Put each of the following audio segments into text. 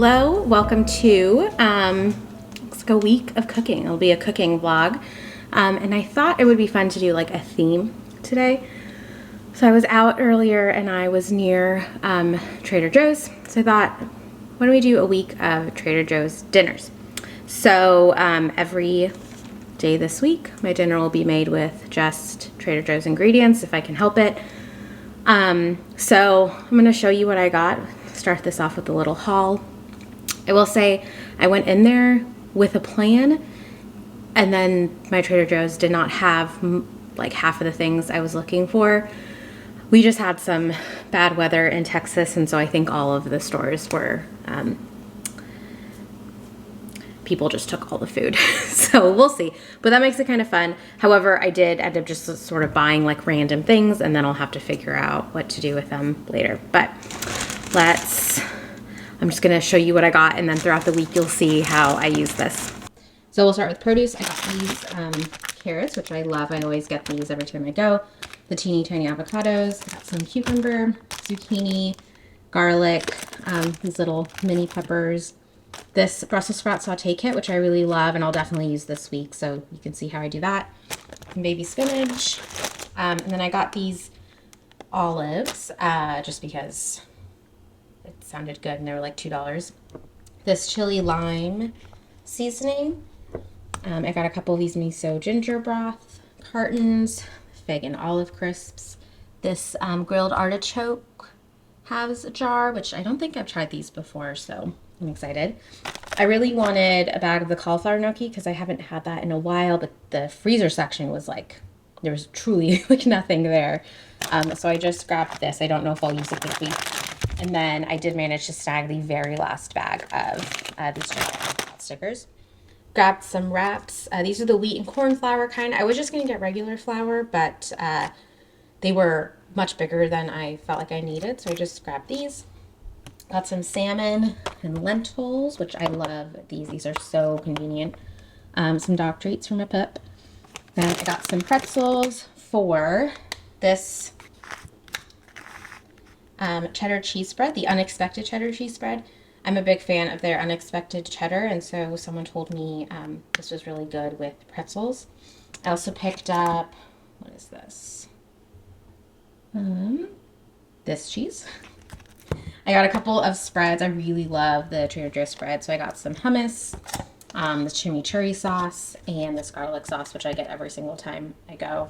Hello, welcome to looks like a week of cooking. It'll be a cooking vlog, and I thought it would be fun to do like a theme today. So I was out earlier and I was near Trader Joe's, so I thought, why don't we do a week of Trader Joe's dinners? So every day this week my dinner will be made with just Trader Joe's ingredients if I can help it. So I'm going to show you what I got. Start this off with a little haul. I will say I went in there with a plan, and then my Trader Joe's did not have like half of the things I was looking for. We just had some bad weather in Texas, and so I think all of the stores were, people just took all the food. So we'll see, but that makes it kind of fun. However, I did end up just sort of buying like random things, and then I'll have to figure out what to do with them later. But I'm just gonna show you what I got, and then throughout the week you'll see how I use this. So we'll start with produce. I got these carrots, which I love. I always get these every time I go. The teeny tiny avocados. I got some cucumber, zucchini, garlic, these little mini peppers. This Brussels sprout saute kit, which I really love, and I'll definitely use this week, so you can see how I do that. Some baby spinach. And then I got these olives, just because it sounded good and they were like $2. This chili lime seasoning. I got a couple of these miso ginger broth cartons, fig and olive crisps. This grilled artichoke halves jar, which I don't think I've tried these before, so I'm excited. I really wanted a bag of the cauliflower gnocchi because I haven't had that in a while, but the freezer section was like, there was truly like nothing there. So I just grabbed this. I don't know if I'll use it this week. And then I did manage to snag the very last bag of these pot stickers. Grabbed some wraps. These are the wheat and corn flour kind. I was just going to get regular flour, but they were much bigger than I felt like I needed, so I just grabbed these. Got some salmon and lentils, which I love these. These are so convenient. Some dog treats for my pup. Then I got some pretzels for this cheddar cheese spread, the unexpected cheddar cheese spread. I'm a big fan of their unexpected cheddar, and so someone told me this was really good with pretzels. I also picked up, what is this? This cheese. I got a couple of spreads. I really love the Trader Joe's spread, so I got some hummus, the chimichurri sauce, and this garlic sauce, which I get every single time I go.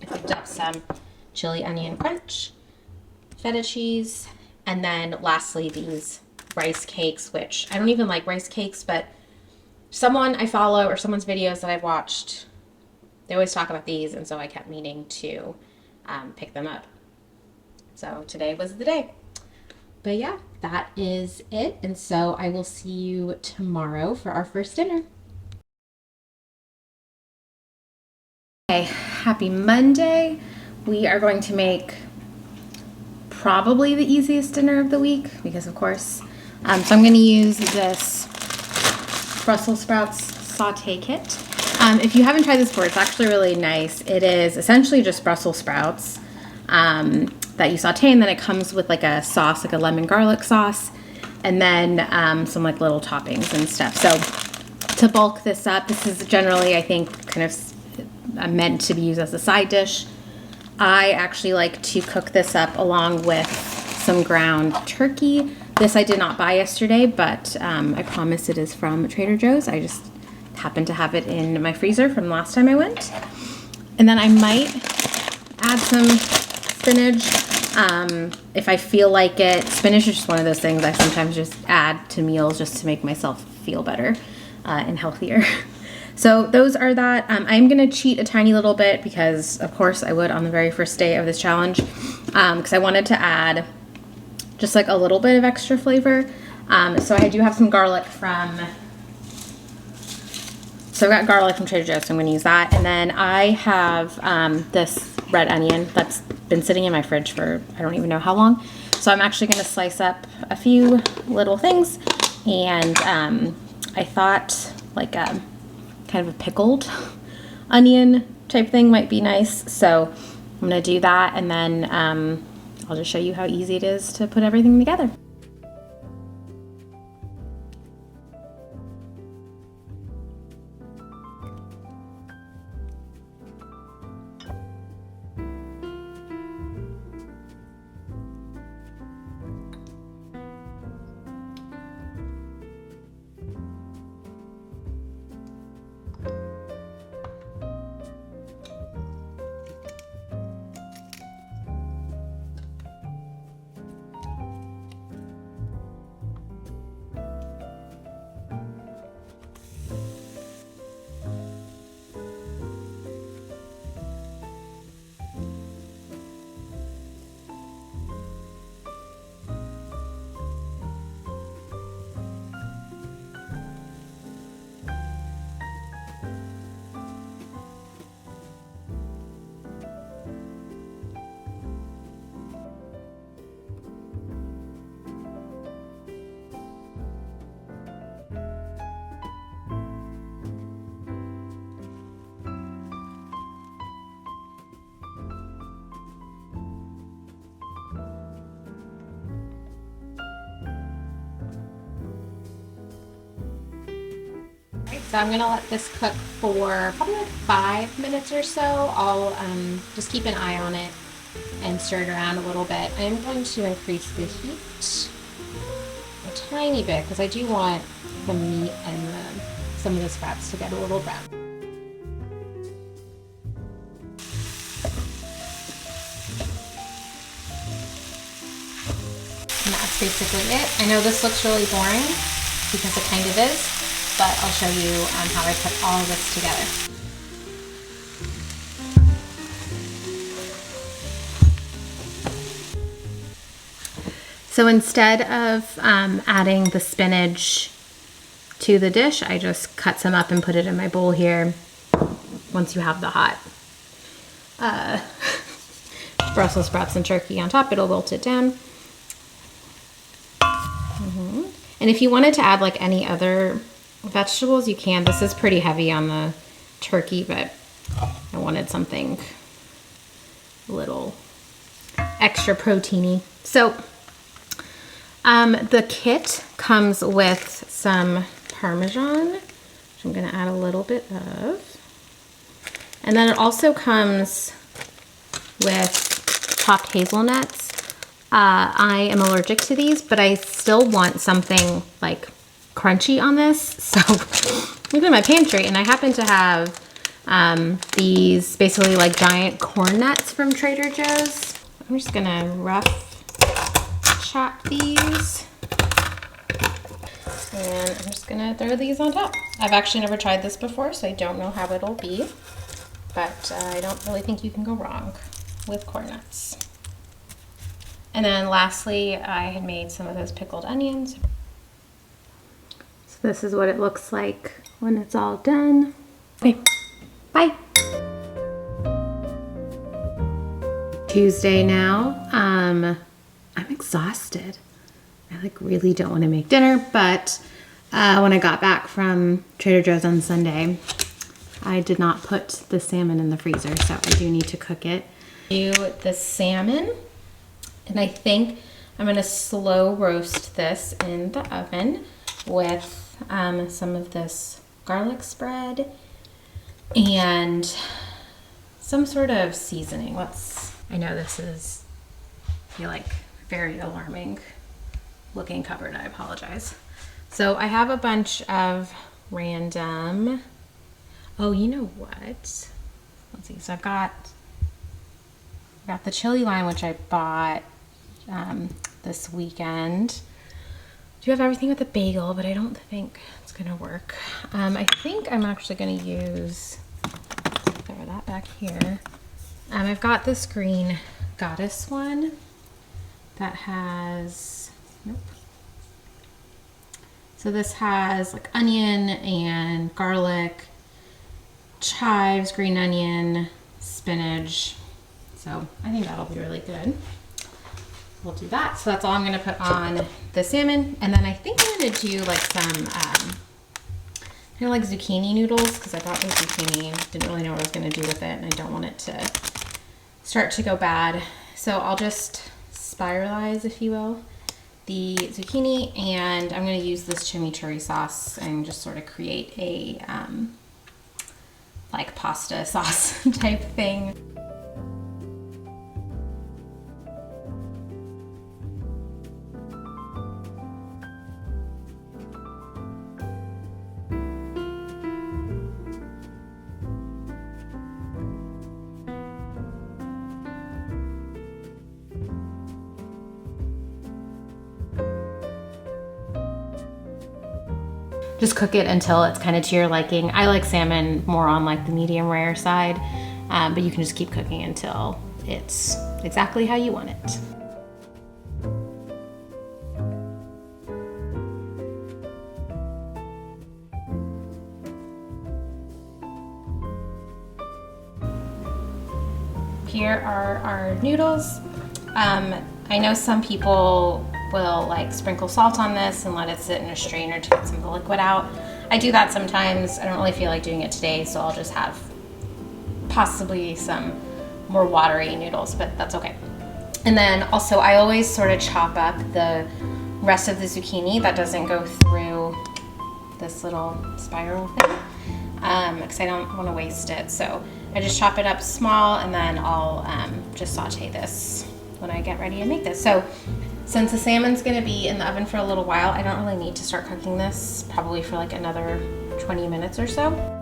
I picked up some chili onion crunch, feta cheese, and then lastly these rice cakes, which I don't even like rice cakes, but someone I follow or someone's videos that I've watched, they always talk about these, and so I kept meaning to pick them up. So today was the day. But yeah, that is it, and so I will see you tomorrow for our first dinner. Okay, happy Monday. We are going to make probably the easiest dinner of the week because of course. So I'm going to use this Brussels sprouts saute kit. If you haven't tried this before, it's actually really nice. It is essentially just Brussels sprouts that you saute, and then it comes with like a sauce, like a lemon garlic sauce, and then some like little toppings and stuff. So to bulk this up, this is generally, I think, kind of meant to be used as a side dish. I actually like to cook this up along with some ground turkey. This I did not buy yesterday, but I promise it is from Trader Joe's. I just happened to have it in my freezer from the last time I went. And then I might add some spinach if I feel like it. Spinach is just one of those things I sometimes just add to meals just to make myself feel better and healthier. So those are that. I'm going to cheat a tiny little bit because, of course, I would on the very first day of this challenge because I wanted to add just like a little bit of extra flavor. So I do have some garlic from, so I got garlic from Trader Joe's, so I'm going to use that. And then I have this red onion that's been sitting in my fridge for I don't even know how long. So I'm actually going to slice up a few little things. And I thought like kind of a pickled onion type thing might be nice. So I'm going to do that, and then I'll just show you how easy it is to put everything together. So I'm gonna let this cook for probably like 5 minutes or so. I'll just keep an eye on it and stir it around a little bit. I'm going to increase the heat a tiny bit because I do want the meat and some of the sprouts to get a little brown. And that's basically it. I know this looks really boring because it kind of is, but I'll show you how I put all of this together. So instead of adding the spinach to the dish, I just cut some up and put it in my bowl here. Once you have the hot Brussels sprouts and turkey on top, it'll wilt it down. And if you wanted to add like any other vegetables, you can. This is pretty heavy on the turkey, but I wanted something a little extra proteiny. So the kit comes with some Parmesan, which I'm gonna add a little bit of. And then it also comes with chopped hazelnuts. I am allergic to these, but I still want something like crunchy on this. So look at my pantry, and I happen to have these basically like giant corn nuts from Trader Joe's. I'm just gonna rough chop these, and I'm just gonna throw these on top. I've actually never tried this before, so I don't know how it'll be, but I don't really think you can go wrong with corn nuts. And then lastly, I had made some of those pickled onions. So this is what it looks like when it's all done. Okay, bye. Tuesday now. I'm exhausted. I like really don't want to make dinner, but when I got back from Trader Joe's on Sunday, I did not put the salmon in the freezer, so I do need to cook it. Do the salmon. And I think I'm gonna slow roast this in the oven with some of this garlic spread and some sort of seasoning. I know this is, I feel like, very alarming looking cupboard, I apologize. So I have a bunch of random, oh, you know what? Let's see, so I've got the chili line, which I bought this weekend. Do have everything with a bagel, but I don't think it's gonna work. I think I'm actually gonna use, throw that back here. I've got this green goddess one that has, nope. So this has like onion and garlic, chives, green onion, spinach. So I think that'll be really good. We'll do that. So that's all I'm gonna put on the salmon. And then I think I'm gonna do like some kind of like zucchini noodles, because I bought the zucchini, didn't really know what I was gonna do with it, and I don't want it to start to go bad. So I'll just spiralize, if you will, the zucchini, and I'm gonna use this chimichurri sauce and just sort of create a like pasta sauce type thing. Just cook it until it's kind of to your liking. I like salmon more on like the medium rare side, but you can just keep cooking until it's exactly how you want it. Here are our noodles. I know some people will like sprinkle salt on this and let it sit in a strainer to get some of the liquid out. I do that sometimes. I don't really feel like doing it today, so I'll just have possibly some more watery noodles, but that's okay. And then also I always sort of chop up the rest of the zucchini that doesn't go through this little spiral thing. because I don't want to waste it. So I just chop it up small, and then I'll just saute this when I get ready to make this. So since the salmon's gonna be in the oven for a little while, I don't really need to start cooking this probably for like another 20 minutes or so.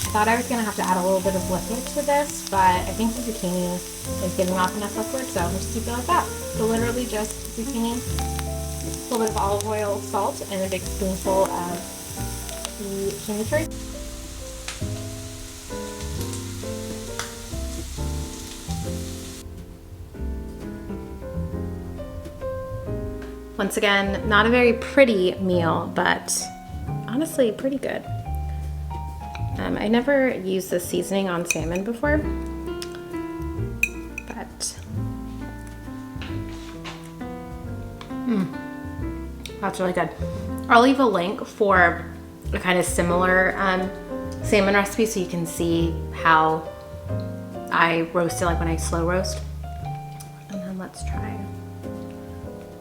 I thought I was going to have to add a little bit of liquid to this, but I think the zucchini is giving off enough liquid, so I'm just keep it like that. So literally just zucchini, a little bit of olive oil, salt, and a big spoonful of the chimichurri. Once again, not a very pretty meal, but honestly pretty good. I never used this seasoning on salmon before, but that's really good. I'll leave a link for a kind of similar salmon recipe so you can see how I roast it, like when I slow roast. And then let's try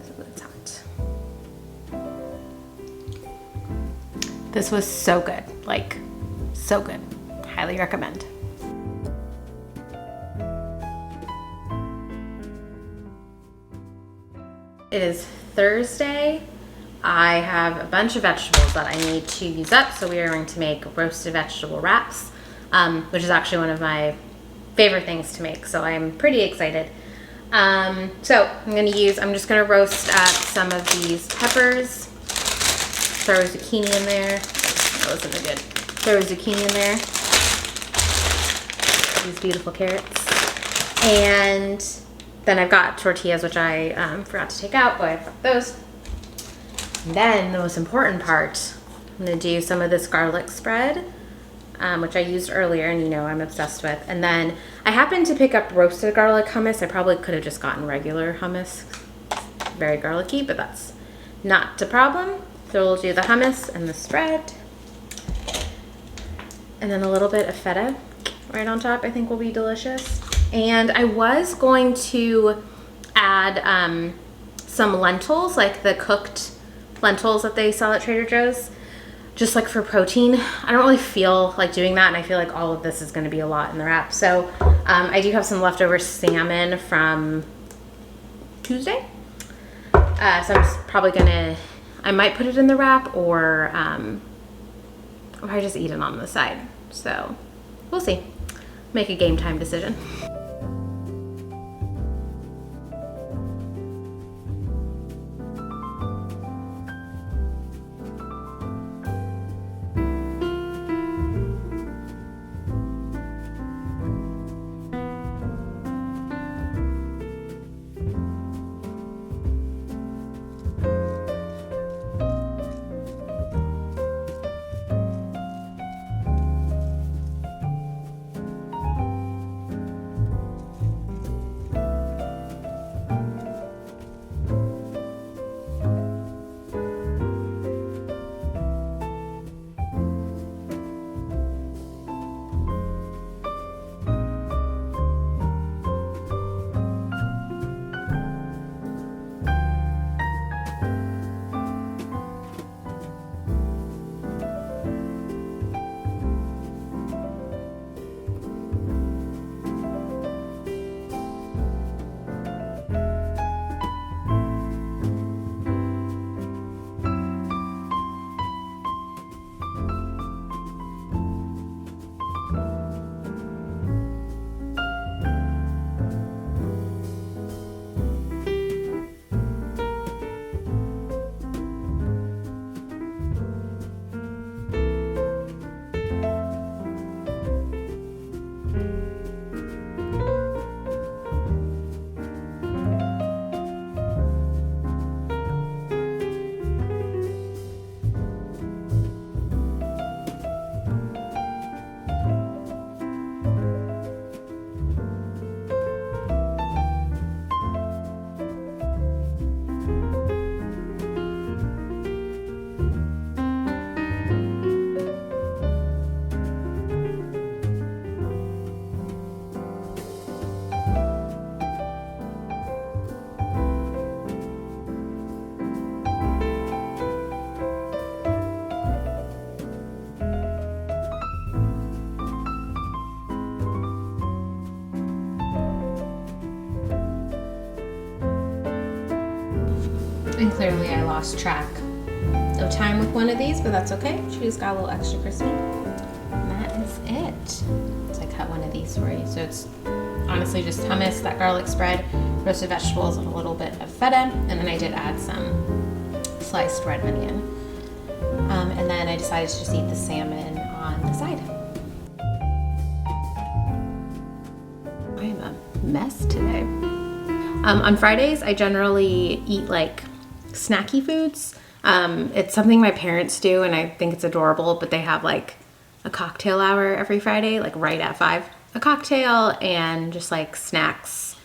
some of the hot. This was so good, like so good. Highly recommend. It is Thursday. I have a bunch of vegetables that I need to use up, so we are going to make roasted vegetable wraps, which is actually one of my favorite things to make, so I'm pretty excited. So I'm just gonna roast some of these peppers, throw a zucchini in there. That wasn't a good. Throw a zucchini in there, these beautiful carrots, and then I've got tortillas, which I forgot to take out, but I've got those. And then the most important part, I'm gonna do some of this garlic spread, which I used earlier, and you know I'm obsessed with. And then I happened to pick up roasted garlic hummus. I probably could have just gotten regular hummus, very garlicky, but that's not a problem. So we'll do the hummus and the spread. And then a little bit of feta right on top, I think will be delicious. And I was going to add some lentils, like the cooked lentils that they sell at Trader Joe's, just like for protein. I don't really feel like doing that, and I feel like all of this is gonna be a lot in the wrap. So I do have some leftover salmon from Tuesday. So I'm just probably I might put it in the wrap, or I just eat it on the side. So we'll see. Make a game time decision. And clearly I lost track of time with one of these, but that's okay. She just got a little extra crispy. And that is it. So I cut one of these for you. So it's honestly just hummus, that garlic spread, roasted vegetables, and a little bit of feta. And then I did add some sliced red onion. And then I decided to just eat the salmon on the side. I am a mess today. On Fridays, I generally eat like snacky foods. It's something my parents do, and I think it's adorable, but they have like a cocktail hour every Friday, like right at 5. A cocktail and just like snacks.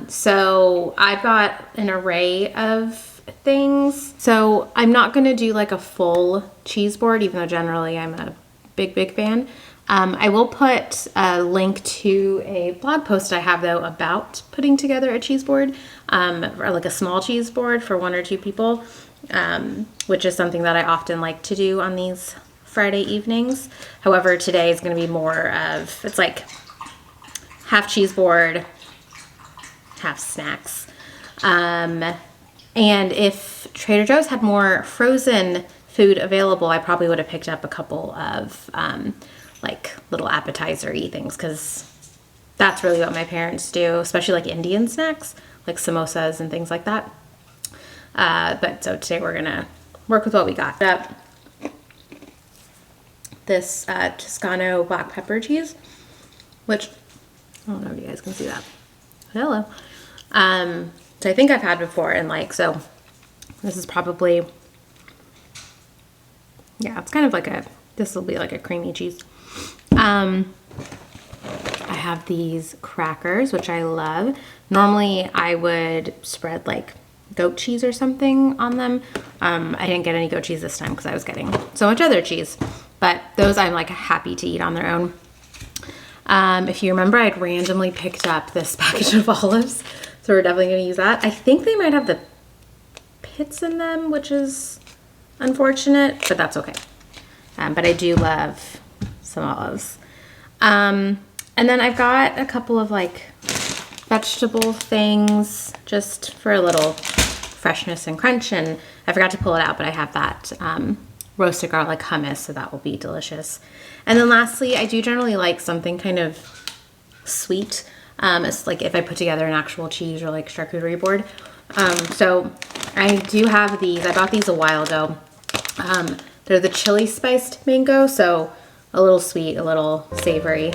So I've got an array of things. So I'm not going to do like a full cheese board, even though generally I'm a big fan. I will put a link to a blog post I have though about putting together a cheese board, or like a small cheese board for 1 or 2 people, which is something that I often like to do on these Friday evenings. However, today is going to be more of, it's like half cheese board, half snacks. And if Trader Joe's had more frozen food available, I probably would have picked up a couple of like little appetizer-y things, because that's really what my parents do, especially like Indian snacks, like samosas and things like that. But so today we're gonna work with what we got. This Toscano black pepper cheese, which I don't know if you guys can see that. Hello. So I think I've had before, and like, so this is probably, yeah, it's kind of like this will be like a creamy cheese. I have these crackers, which I love. Normally I would spread like goat cheese or something on them. I didn't get any goat cheese this time because I was getting so much other cheese, but those I'm like happy to eat on their own. If you remember, I'd randomly picked up this package of olives, so we're definitely going to use that. I think they might have the pits in them, which is unfortunate, but that's okay. But I do love some olives. And then I've got a couple of like vegetable things just for a little freshness and crunch, and I forgot to pull it out, but I have that roasted garlic hummus, so that will be delicious. And then lastly, I do generally like something kind of sweet. It's like if I put together an actual cheese or like charcuterie board. So I do have these. I bought these a while ago. They're the chili spiced mango, so a little sweet, a little savory.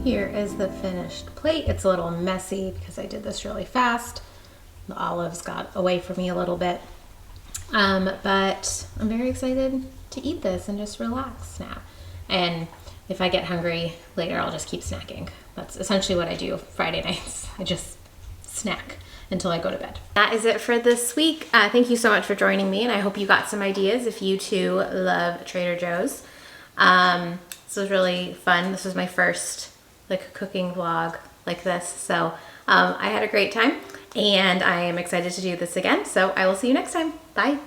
Here is the finished plate. It's a little messy because I did this really fast. The olives got away from me a little bit. But I'm very excited to eat this and just relax now. And if I get hungry later, I'll just keep snacking. That's essentially what I do Friday nights. I just snack until I go to bed. That is it for this week. Thank you so much for joining me, and I hope you got some ideas if you too love Trader Joe's. This was really fun. This was my first like cooking vlog like this, so I had a great time, and I am excited to do this again. So I will see you next time. Bye.